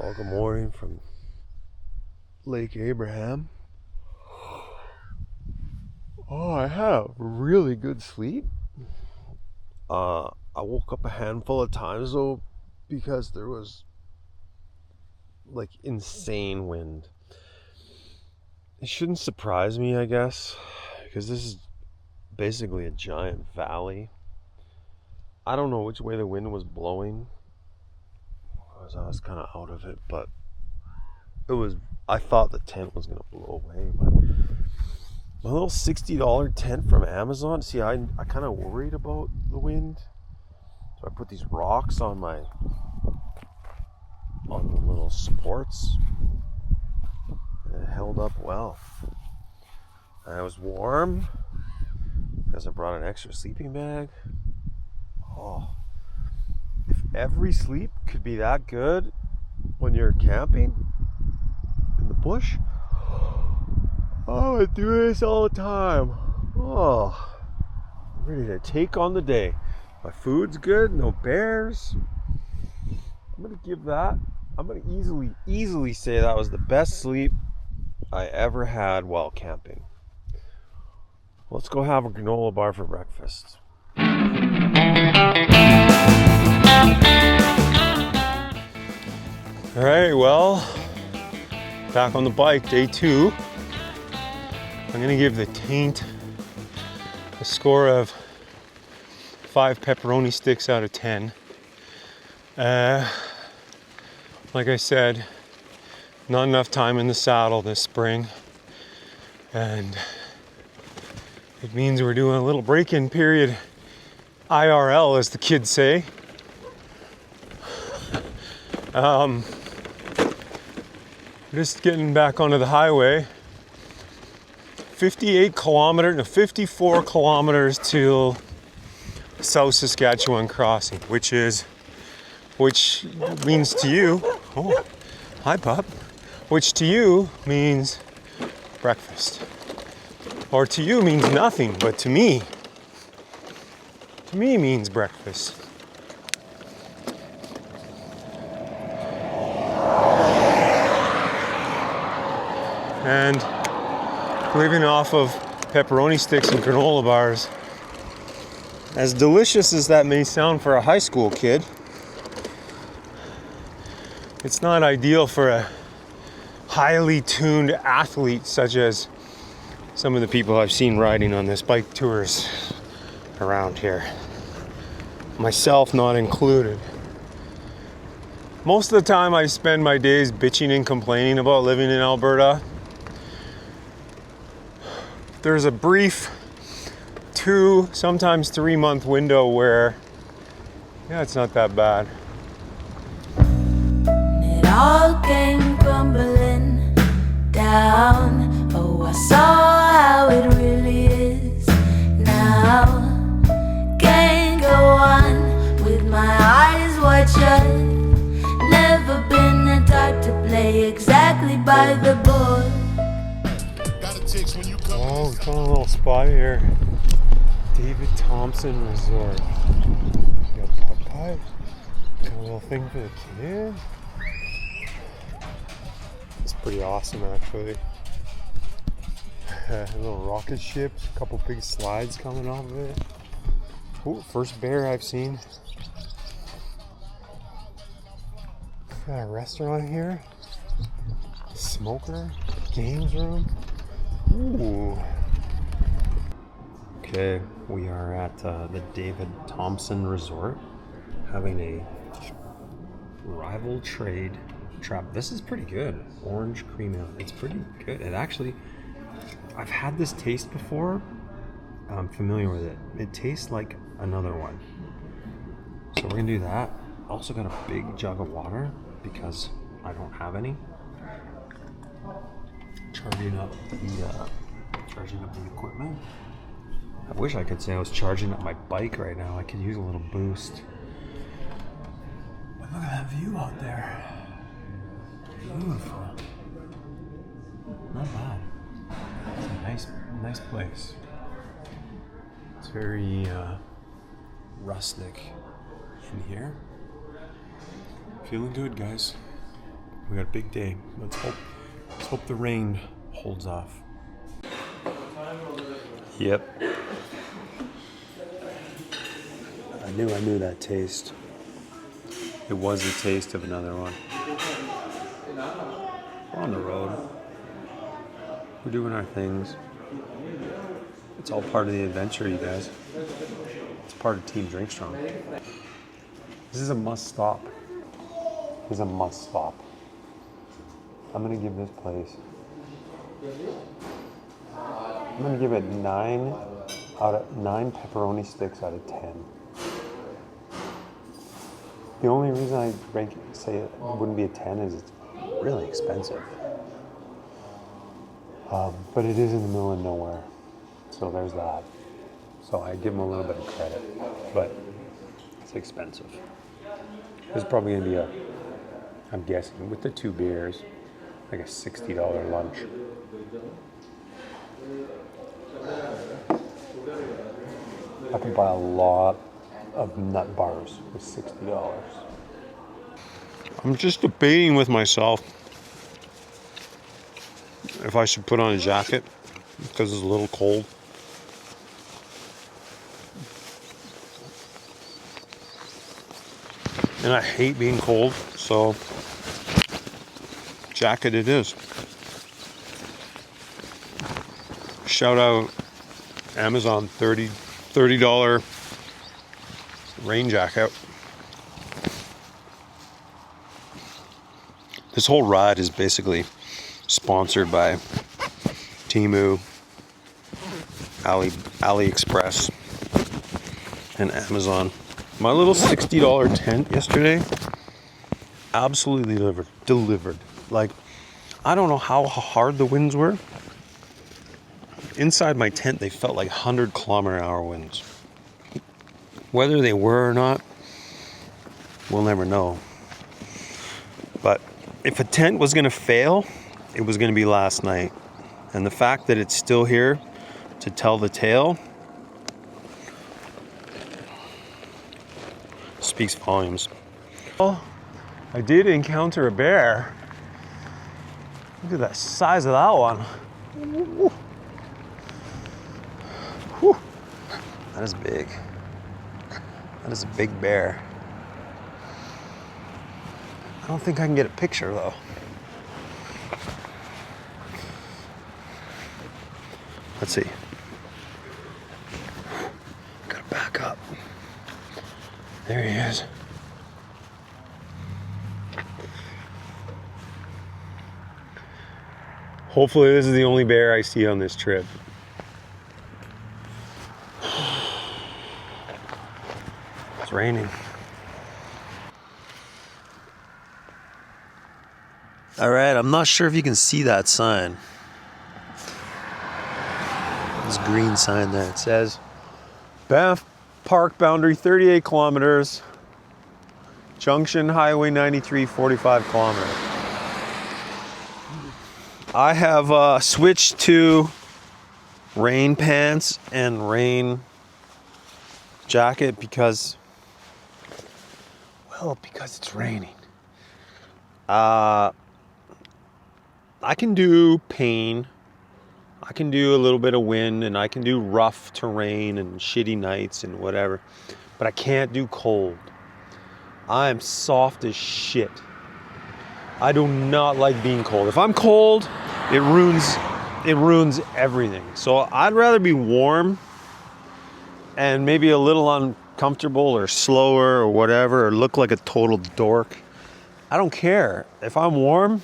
Well, good morning from Lake Abraham. Oh, I had a really good sleep. I woke up a handful of times though because there was like insane wind. It shouldn't surprise me, I guess, because this is basically a giant valley. I don't know which way the wind was blowing, because I was kind of out of it, but I thought the tent was going to blow away, but my little $60 tent from Amazon, see, I kind of worried about the wind, so I put these rocks on the little supports, and it held up well. And I was warm because I brought an extra sleeping bag. Oh, if every sleep could be that good when you're camping in the bush, I would do this all the time. Oh, I'm ready to take on the day. My food's good, no bears. I'm gonna easily say that was the best sleep I ever had while camping. Let's go have a granola bar for breakfast. All right, well, back on the bike, day 2. I'm gonna give the taint a score of 5 pepperoni sticks out of 10. Like I said, not enough time in the saddle this spring, and it means we're doing a little break-in period, IRL as the kids say. Just getting back onto the highway. 54 kilometers till South Saskatchewan crossing, which means to you, oh, hi pup, which to you means breakfast. Or to you means nothing, but to me means breakfast. And living off of pepperoni sticks and granola bars, as delicious as that may sound for a high school kid, it's not ideal for a highly tuned athlete such as some of the people I've seen riding on this bike tours around here, myself not included. Most of the time I spend my days bitching and complaining about living in Alberta. There's a brief 2, sometimes 3-month window where, yeah, it's not that bad. It all came crumbling down. Oh, I saw how it really is now. Can't go on with my eyes wide shut. Never been the type to play exactly by the book. Oh, we found a little spot here. David Thompson Resort. We got putt-putt. Got a little thing for the kid. It's pretty awesome, actually. Little rocket ships, a couple big slides coming off of it. Ooh, first bear I've seen. Got a restaurant here. Smoker. Games room. Ooh. Okay, we are at the David Thompson Resort having a rival trade trap. This is pretty good. Orange cream ale. It's pretty good. It actually, I've had this taste before. I'm familiar with it. It tastes like another one. So we're gonna do that. Also got a big jug of water because I don't have any. Charging up the equipment. I wish I could say I was charging up my bike right now. I could use a little boost. But look at that view out there. Beautiful. Not bad. It's a nice place. It's very rustic in here. Feeling good, guys. We got a big day. Let's hope the rain holds off. Yep. I knew that taste. It was the taste of another one. We're on the road. We're doing our things. It's all part of the adventure, you guys. It's part of Team Drink Strong. This is a must stop. This is a must stop. I'm gonna give this place, I'm gonna give it 9 pepperoni sticks out of 10. The only reason I say it wouldn't be a 10 is it's really expensive. But it is in the middle of nowhere. So there's that. So I give them a little bit of credit, but it's expensive. This is probably gonna be I'm guessing, with the 2 beers, like a $60 lunch. I can buy a lot of nut bars with $60. I'm just debating with myself if I should put on a jacket because it's a little cold. And I hate being cold, so jacket it is. Shout out Amazon, $30 rain jacket. This whole ride is basically sponsored by Temu, AliExpress, and Amazon. My little $60 tent yesterday absolutely delivered. Like, I don't know how hard the winds were. Inside my tent, they felt like 100-kilometer-an-hour winds. Whether they were or not, we'll never know. But if a tent was going to fail, it was going to be last night. And the fact that it's still here to tell the tale speaks volumes. Well, I did encounter a bear. Look at the size of that one. Woo. Whew. That is big. That is a big bear. I don't think I can get a picture though. Let's see. Gotta back up. There he is. Hopefully this is the only bear I see on this trip. It's raining. All right, I'm not sure if you can see that sign. This green sign there. It says Banff Park boundary 38 kilometers. Junction Highway 93 45 kilometers. I have switched to rain pants and rain jacket because it's raining. I can do pain, I can do a little bit of wind, and I can do rough terrain and shitty nights and whatever, but I can't do cold. I am soft as shit. I do not like being cold. If I'm cold, it ruins everything. So I'd rather be warm and maybe a little uncomfortable or slower or whatever, or look like a total dork. I don't care. If I'm warm,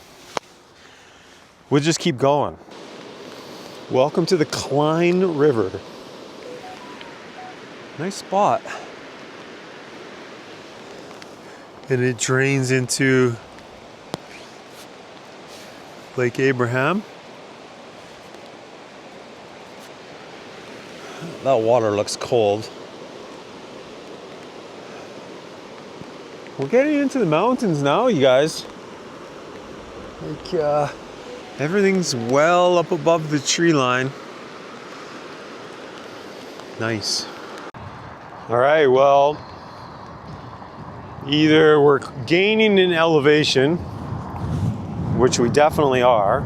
we'll just keep going. Welcome to the Klein River. Nice spot. And it drains into Lake Abraham. That water looks cold. We're getting into the mountains now, you guys. Like, everything's well up above the tree line. Nice. All right, well, either we're gaining in elevation which we definitely are,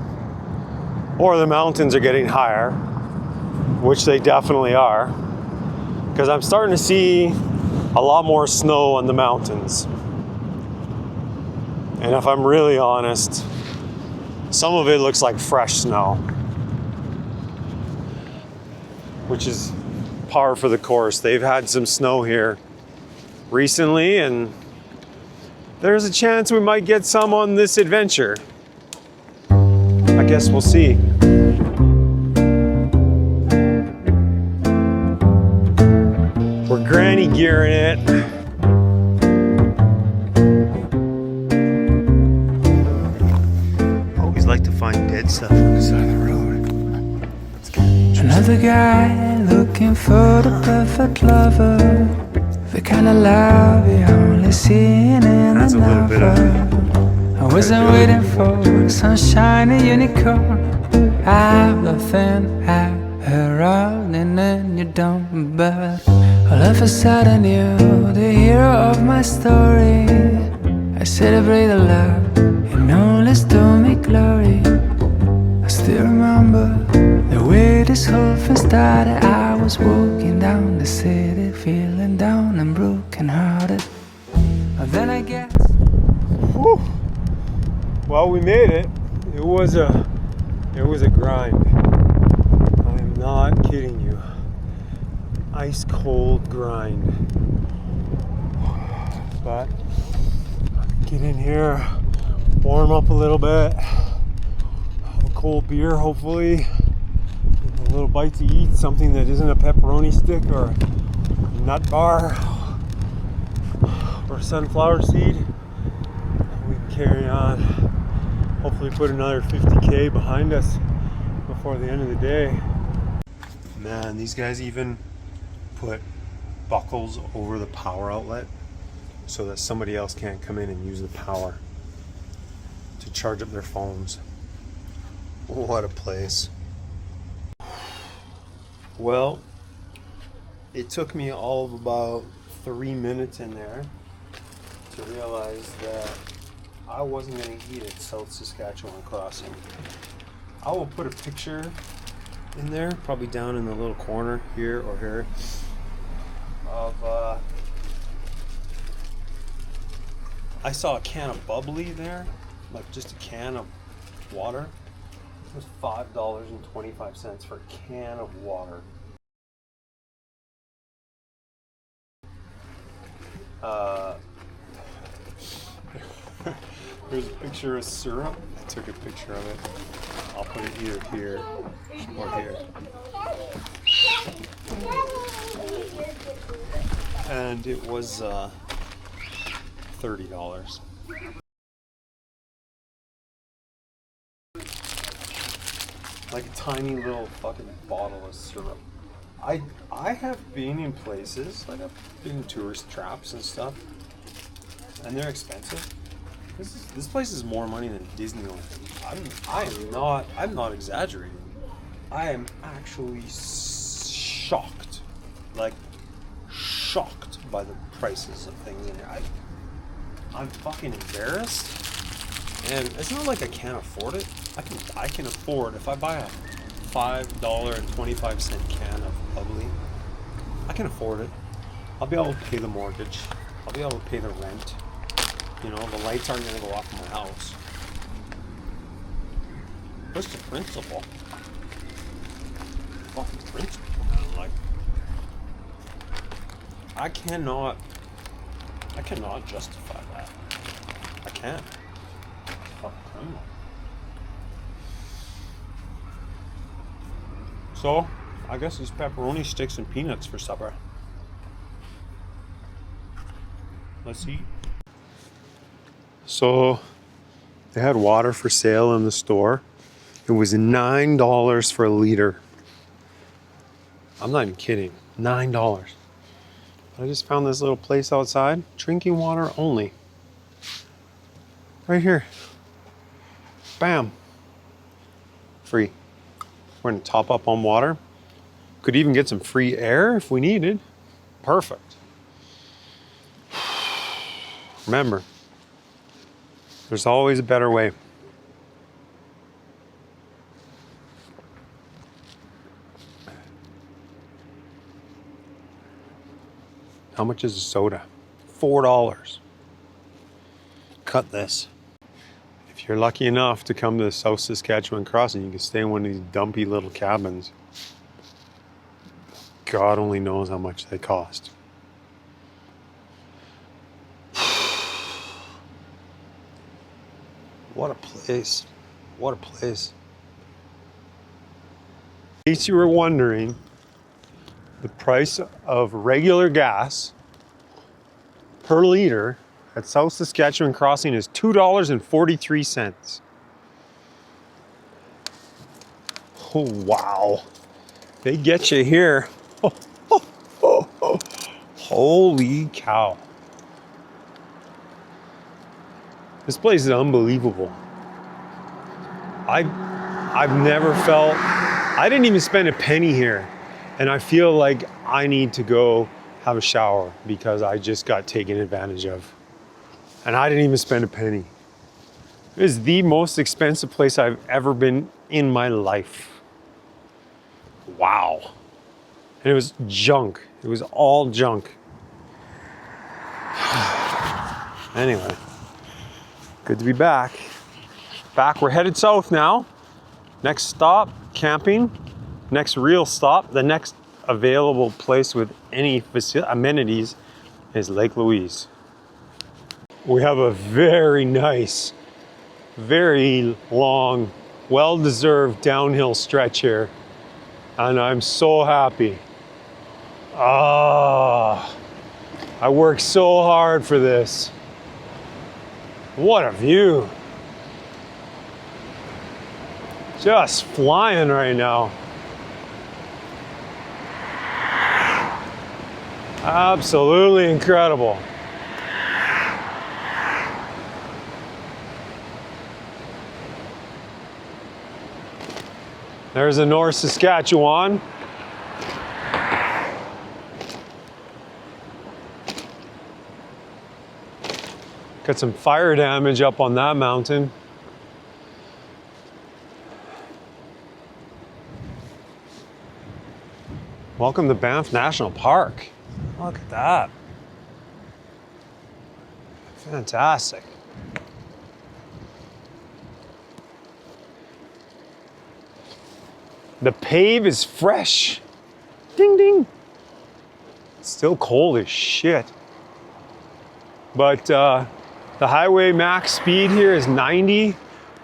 or the mountains are getting higher, which they definitely are, because I'm starting to see a lot more snow on the mountains. And if I'm really honest, some of it looks like fresh snow, which is par for the course. They've had some snow here recently, and there's a chance we might get some on this adventure. I guess we'll see. We're granny gearing it. Always like to find dead stuff on the side of the road. Another guy looking for the perfect lover, the kind of love you only seen in That's a little bit I wasn't waiting for the sunshine and unicorn. I've nothing around and then you don't. But all of a sudden you're the hero of my story. I celebrate the love and only to me glory. I still remember the way this whole thing started. I was walking down the city, feeling down and broken hearted. But then I guess, Whew. Well, we made it. It was a grind. I am not kidding you. Ice cold grind. But get in here, warm up a little bit, have a cold beer hopefully, a little bite to eat, something that isn't a pepperoni stick or a nut bar or sunflower seed. We can carry on. Hopefully put another 50K behind us before the end of the day. Man, these guys even put buckles over the power outlet so that somebody else can't come in and use the power to charge up their phones. What a place. Well, it took me all of about 3 minutes in there to realize that I wasn't going to eat at South Saskatchewan Crossing. I will put a picture in there, probably down in the little corner here or here, of I saw a can of bubbly there, like just a can of water. It was $5.25 for a can of water. There's a picture of syrup. I took a picture of it. I'll put it either here or here. And it was $30. Like a tiny little fucking bottle of syrup. I have been in places, like I've been in tourist traps and stuff, and they're expensive. This place is more money than Disneyland. I'm not exaggerating. I am actually shocked, like shocked by the prices of things in here. I'm fucking embarrassed, and it's not like I can't afford it. I can afford, if I buy a $5.25 can of bubbly, I can afford it. I'll be able to pay the mortgage. I'll be able to pay the rent. You know, the lights aren't going to go off in my house. What's the principle? Fucking principle, man. Like, I cannot justify that. I can't. Fucking criminal. So, I guess it's pepperoni sticks and peanuts for supper. Let's eat. So, they had water for sale in the store. It was $9 for a liter. I'm not even kidding. $9. I just found this little place outside. Drinking water only. Right here. Bam. Free. We're gonna top up on water. Could even get some free air if we needed. Perfect. Remember, there's always a better way. How much is a soda? $4. Cut this. If you're lucky enough to come to the South Saskatchewan crossing, you can stay in one of these dumpy little cabins. God only knows how much they cost. What a place. What a place. In case you were wondering, the price of regular gas per liter at South Saskatchewan Crossing is $2.43. Oh, wow. They get you here. Holy cow. This place is unbelievable. I've never felt, I didn't even spend a penny here. And I feel like I need to go have a shower because I just got taken advantage of. And I didn't even spend a penny. It is the most expensive place I've ever been in my life. Wow. And it was junk. It was all junk. Anyway, good to be back. We're headed south now. Next stop, camping. Next real stop, the next available place with any amenities is Lake Louise. We have a very nice, very long, well-deserved downhill stretch here. And I'm so happy. I worked so hard for this. What a view. Just flying right now. Absolutely incredible. There's the North Saskatchewan. Got some fire damage up on that mountain. Welcome to Banff National Park. Look at that. Fantastic. The pave is fresh. Ding, ding. It's still cold as shit. But the highway max speed here is 90,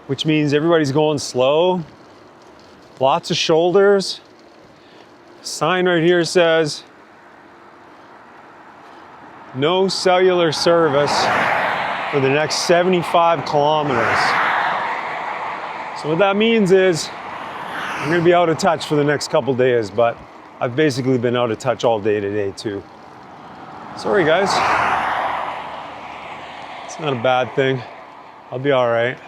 which means everybody's going slow. Lots of shoulders. Sign right here says, no cellular service for the next 75 kilometers. So what that means is I'm gonna be out of touch for the next couple days, but I've basically been out of touch all day today too. Sorry guys. It's not a bad thing. I'll be all right.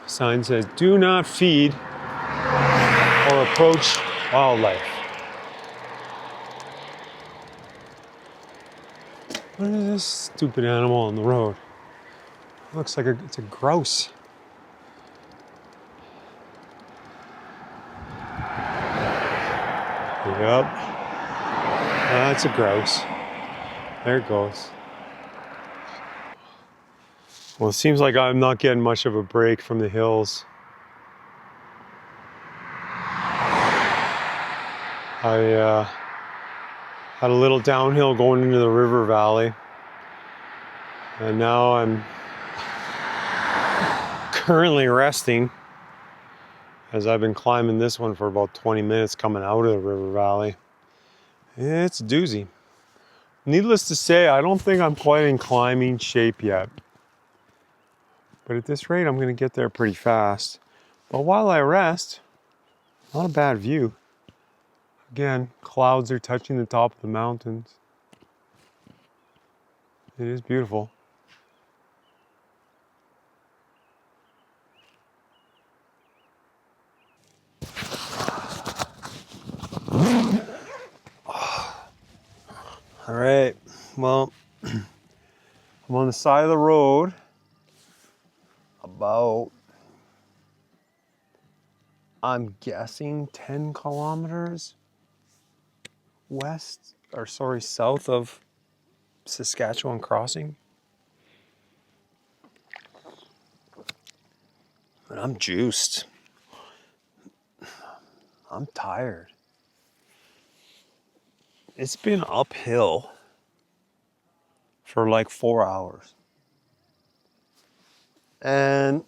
Sign says, do not feed or approach wildlife. What is this stupid animal on the road? Looks like it's a grouse. Yep. That's a grouse. There it goes. Well, it seems like I'm not getting much of a break from the hills. I had a little downhill going into the river valley. And now I'm currently resting as I've been climbing this one for about 20 minutes coming out of the river valley. It's a doozy. Needless to say, I don't think I'm quite in climbing shape yet. But at this rate, I'm going to get there pretty fast. But while I rest, not a bad view. Again, clouds are touching the top of the mountains. It is beautiful. All right, well, I'm on the side of the road about, I'm guessing 10 kilometers south of Saskatchewan crossing. And I'm juiced. I'm tired. It's been uphill for like 4 hours. And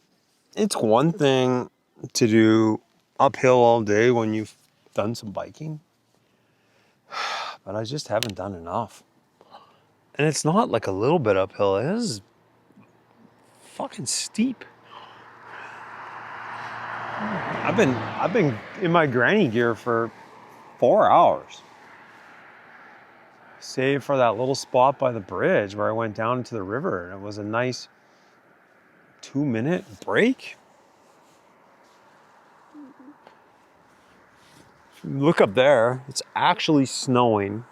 it's one thing to do uphill all day when you've done some biking, but I just haven't done enough. And it's not like a little bit uphill, it is fucking steep. I've been in my granny gear for 4 hours. Save for that little spot by the bridge where I went down into the river, and it was a nice 2-minute break. Look up there, it's actually snowing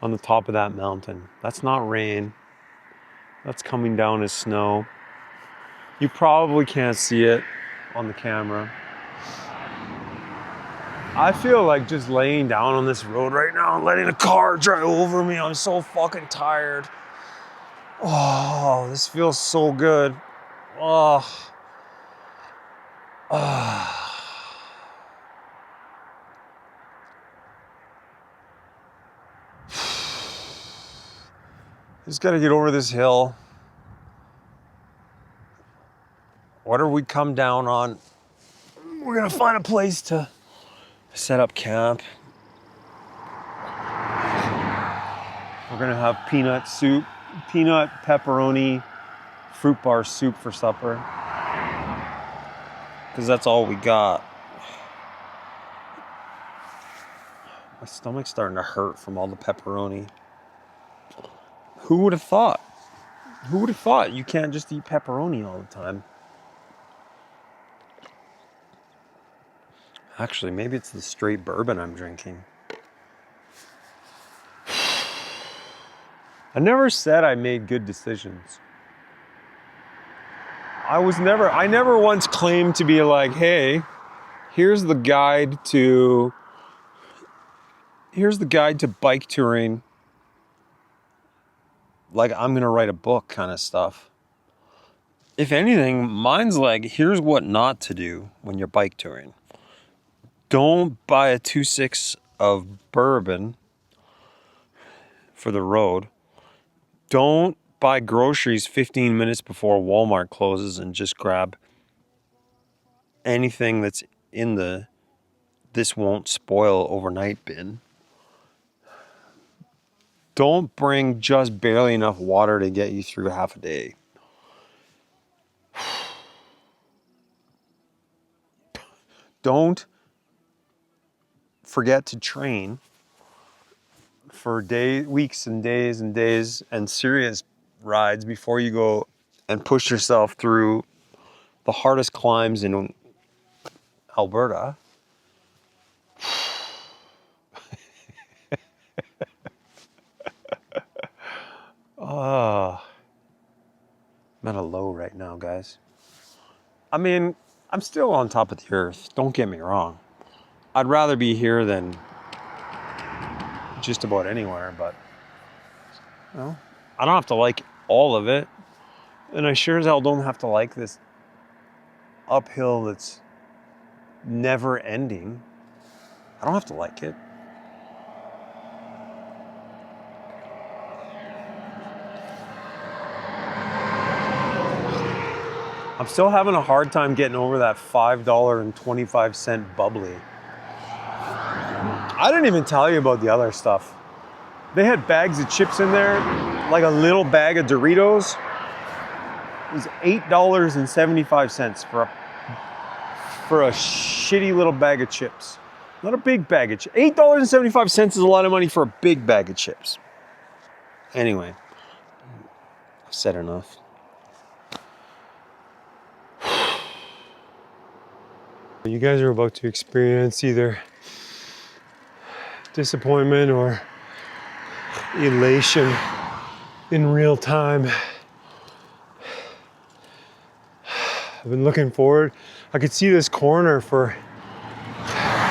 on the top of that mountain. That's not rain, that's coming down as snow. You probably can't see it on the camera. I feel like just laying down on this road right now and letting a car drive over me. I'm so fucking tired. Oh, this feels so good. Oh. Just gotta get over this hill. Whatever we come down on, we're gonna find a place to set up camp. We're gonna have peanut soup, peanut pepperoni, fruit bar soup for supper. Because that's all we got. My stomach's starting to hurt from all the pepperoni. Who would have thought? Who would have thought you can't just eat pepperoni all the time? Actually, maybe it's the straight bourbon I'm drinking. I never said I made good decisions. I never once claimed to be like, hey, here's the guide to bike touring. Like I'm gonna write a book kind of stuff. If anything, mine's like, here's what not to do when you're bike touring. Don't buy a 2.6 of bourbon for the road. Don't buy groceries 15 minutes before Walmart closes and just grab anything that's in the this won't spoil overnight bin. Don't bring just barely enough water to get you through half a day. Don't forget to train for weeks and days and serious rides before you go and push yourself through the hardest climbs in Alberta. Oh, I'm at a low right now, guys. I mean, I'm still on top of the earth. Don't get me wrong. I'd rather be here than just about anywhere, but you know, I don't have to like all of it. And I sure as hell don't have to like this uphill that's never ending. I don't have to like it. I'm still having a hard time getting over that $5.25 bubbly. I didn't even tell you about the other stuff. They had bags of chips in there, like a little bag of Doritos. It was $8.75 for a shitty little bag of chips. Not a big bag of chips. $8.75 is a lot of money for a big bag of chips. Anyway, I've said enough. You guys are about to experience either disappointment or elation in real time. I've been looking forward. I could see this corner for,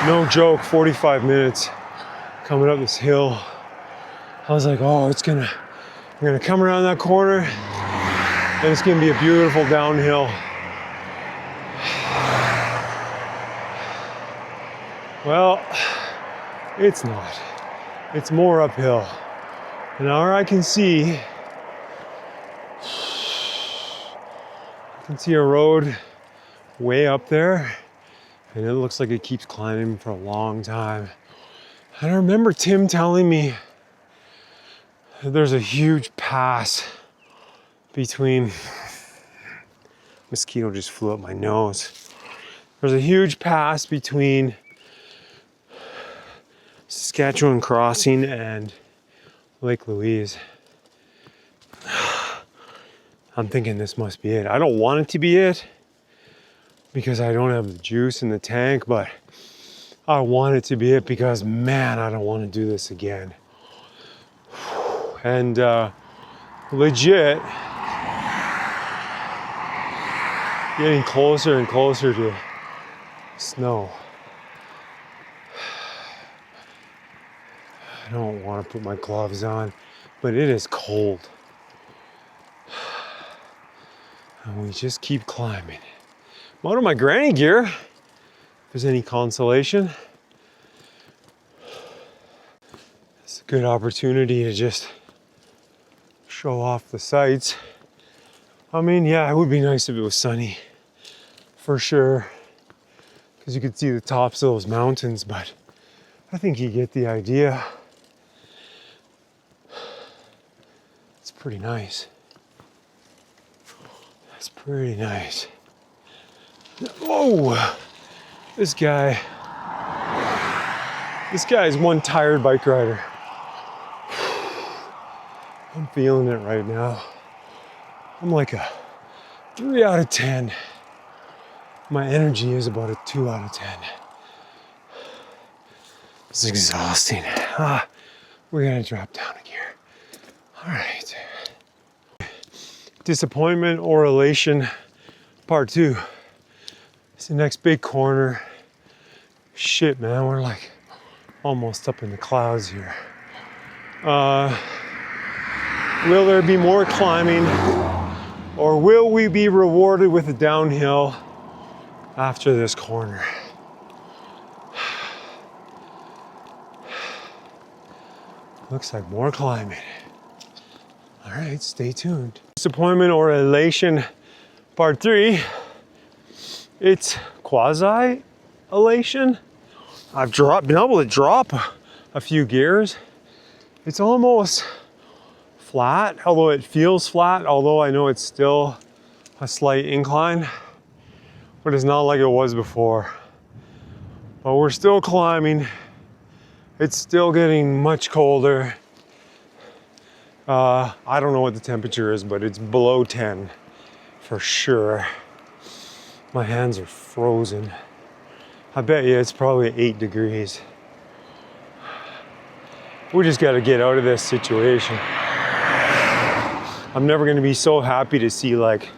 no joke, 45 minutes. coming up this hill. I was like, oh, I'm gonna come around that corner and it's gonna be a beautiful downhill. Well, it's not. It's more uphill. And now I can see a road way up there, and it looks like it keeps climbing for a long time. And I remember Tim telling me that there's a huge pass between, mosquito just flew up my nose. There's a huge pass between Saskatchewan Crossing and Lake Louise. I'm thinking this must be it. I don't want it to be it because I don't have the juice in the tank, but I want it to be it because, man, I don't want to do this again. And legit, getting closer and closer to snow. I don't want to put my gloves on, but it is cold. And we just keep climbing. I'm out of my granny gear, if there's any consolation. It's a good opportunity to just show off the sights. I mean, yeah, it would be nice if it was sunny, for sure, because you could see the tops of those mountains, but I think you get the idea. It's pretty nice. It's pretty nice. Whoa! This guy is one tired bike rider. I'm feeling it right now. I'm like a 3 out of 10. My energy is about a 2 out of 10. It's exhausting. We're gonna drop down a gear. All right. Disappointment or elation, part 2. It's the next big corner. Shit, man, we're like almost up in the clouds here. Will there be more climbing, or will we be rewarded with a downhill after this corner? Looks like more climbing. All right, stay tuned. Disappointment or elation, part 3. It's quasi elation. I've been able to drop a few gears. It's almost flat, although it feels flat, although I know it's still a slight incline, but it's not like it was before. But we're still climbing. It's still getting much colder. I don't know what the temperature is, but it's below 10 for sure. My hands are frozen. I bet you it's probably 8 degrees. We just gotta get out of this situation. I'm never gonna be so happy to see like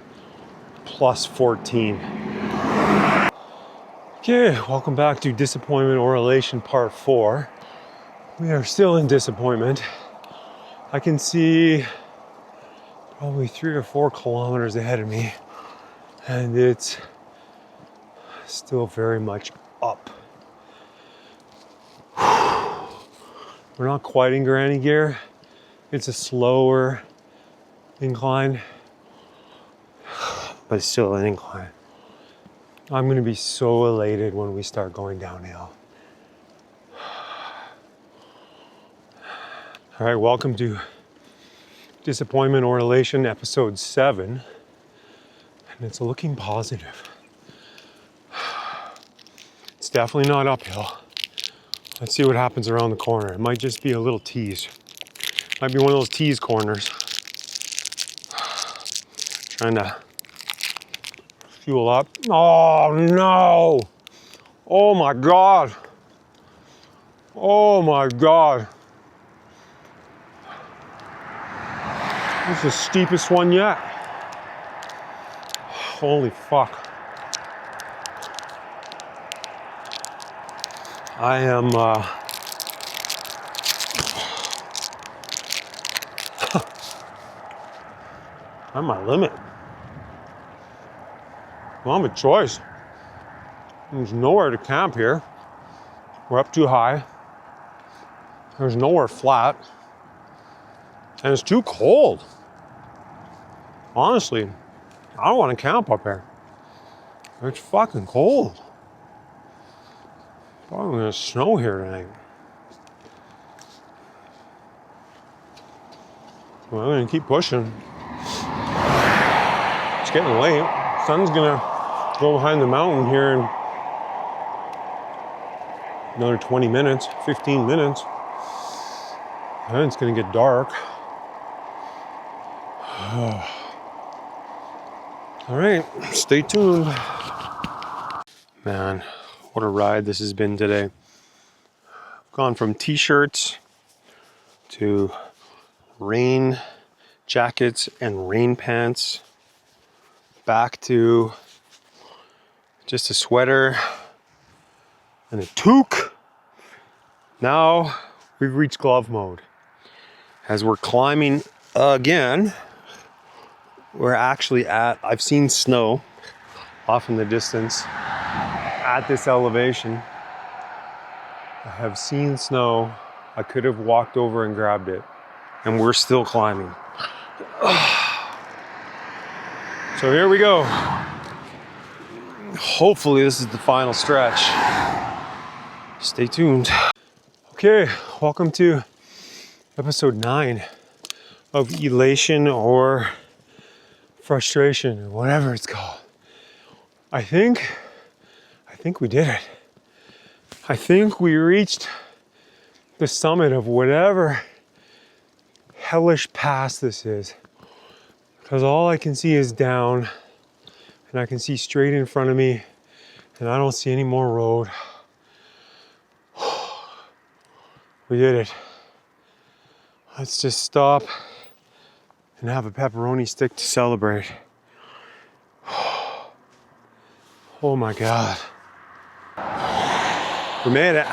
plus 14. Okay, welcome back to Disappointment or Elation Part 4. We are still in disappointment. I can see probably 3 or 4 kilometers ahead of me, and it's still very much up. We're not quite in granny gear. It's a slower incline, but it's still an incline. I'm gonna be so elated when we start going downhill. All right, welcome to Disappointment or Elation, episode 7, and it's looking positive. It's definitely not uphill. Let's see what happens around the corner. It might just be a little tease. Might be one of those tease corners. Trying to fuel up. Oh no! Oh my God! Oh my God! This is the steepest one yet. Holy fuck. I am I'm my limit. Well, I'm a choice. There's nowhere to camp here. We're up too high. There's nowhere flat. And it's too cold. Honestly, I don't want to camp up here. It's fucking cold. Probably gonna snow here tonight. Well, I'm gonna keep pushing. It's getting late. Sun's gonna go behind the mountain here in another 20 minutes, 15 minutes. And it's gonna get dark. All right, stay tuned. Man, what a ride this has been today. I've gone from t-shirts to rain jackets and rain pants, back to just a sweater and a toque. Now we've reached glove mode. As we're climbing again, we're actually I've seen snow off in the distance at this elevation. I have seen snow. I could have walked over and grabbed it, and we're still climbing. So here we go. Hopefully this is the final stretch. Stay tuned. Okay, welcome to episode 9 of Elation or Frustration, or whatever it's called. I think we did it. I think we reached the summit of whatever hellish pass this is. Because all I can see is down, and I can see straight in front of me, and I don't see any more road. We did it. Let's just stop and have a pepperoni stick to celebrate. Oh my God. We made it.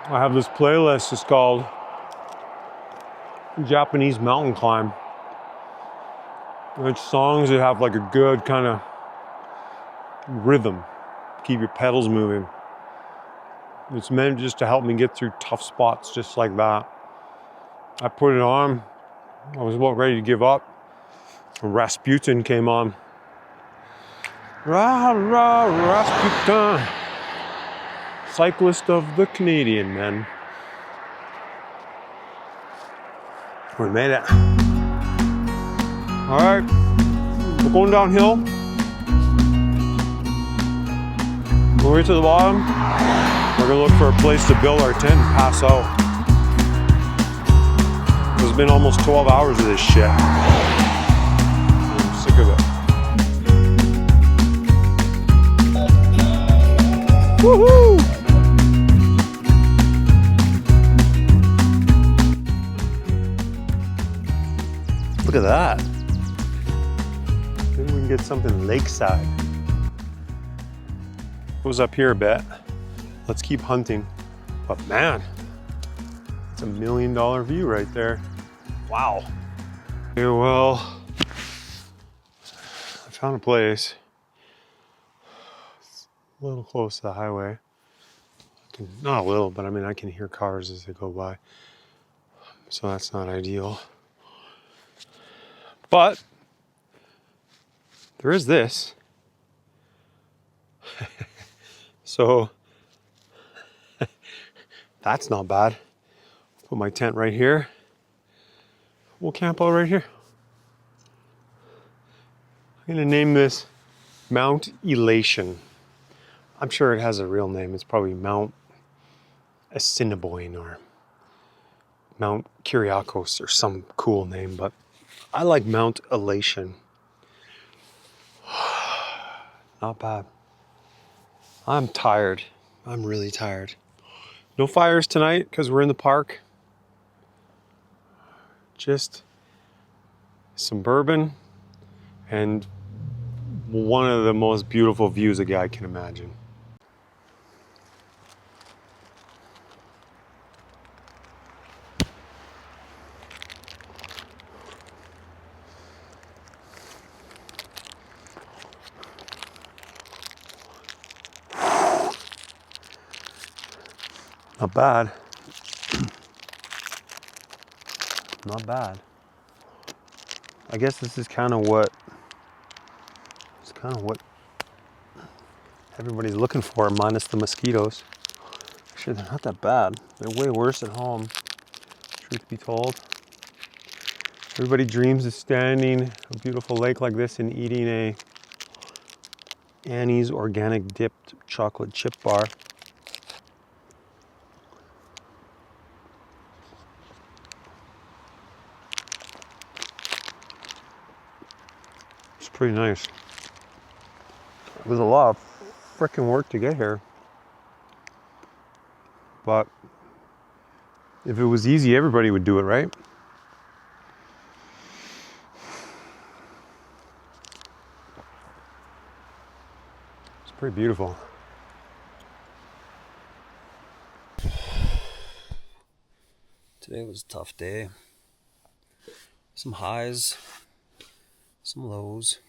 I have this playlist, it's called Japanese Mountain Climb. It's songs that have like a good kind of rhythm, keep your pedals moving. It's meant just to help me get through tough spots just like that. I put it on, I was about ready to give up. Rasputin came on. Rah, rah, Rasputin. Cyclist of the Canadian men. We made it. All right, we're going downhill. When we get to the bottom, we're gonna look for a place to build our tent and pass out. It's been almost 12 hours of this shit. I'm sick of it. Woohoo! Look at that. Maybe we can get something lakeside. Goes up here a bit. Let's keep hunting. But man, it's $1 million view right there. Wow. Okay, well, I found a place. It's a little close to the highway. Not a little, but I mean, I can hear cars as they go by. So that's not ideal. But there is this. So that's not bad. Put my tent right here. We'll camp out right here. I'm gonna name this Mount Elation. I'm sure it has a real name. It's probably Mount Assiniboine or Mount Kyriakos or some cool name, but I like Mount Elation. Not bad. I'm tired. I'm really tired. No fires tonight because we're in the park. Just some bourbon and one of the most beautiful views a guy can imagine. Not bad. Not bad. I guess this is kind of what everybody's looking for, minus the mosquitoes. Actually, they're not that bad. They're way worse at home, truth be told. Everybody dreams of standing a beautiful lake like this and eating a Annie's organic dipped chocolate chip bar. It's pretty nice. It was a lot of freaking work to get here. But if it was easy, everybody would do it, right? It's pretty beautiful. Today was a tough day. Some highs, some lows.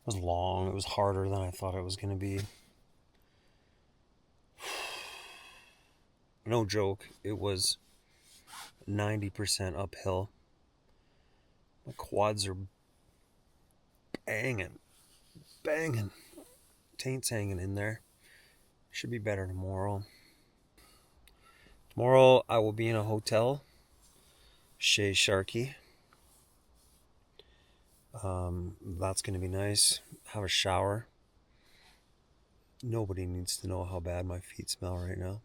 It was long. It was harder than I thought it was going to be. No joke. It was 90% uphill. My quads are banging. Taint's hanging in there. Should be better tomorrow. Tomorrow I will be in a hotel. Shea Sharky. That's going to be nice. Have a shower. Nobody needs to know how bad my feet smell right now.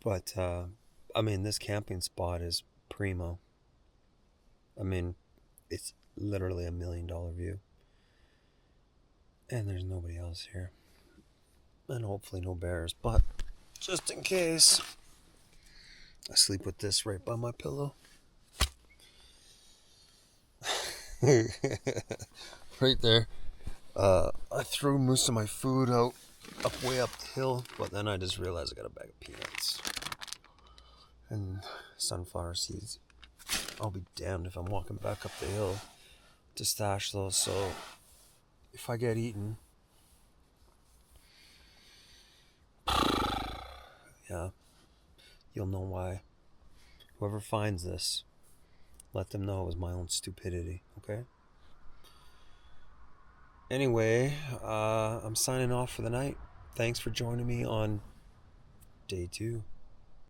But, I mean, this camping spot is primo. I mean, it's literally $1 million view. And there's nobody else here. And hopefully no bears. But just in case, I sleep with this right by my pillow. Right there. I threw most of my food out way up the hill, but then I just realized I got a bag of peanuts and sunflower seeds. I'll be damned if I'm walking back up the hill to stash those, so if I get eaten, yeah, you'll know why. Whoever finds this, let them know it was my own stupidity, okay? Anyway, I'm signing off for the night. Thanks for joining me on day 2.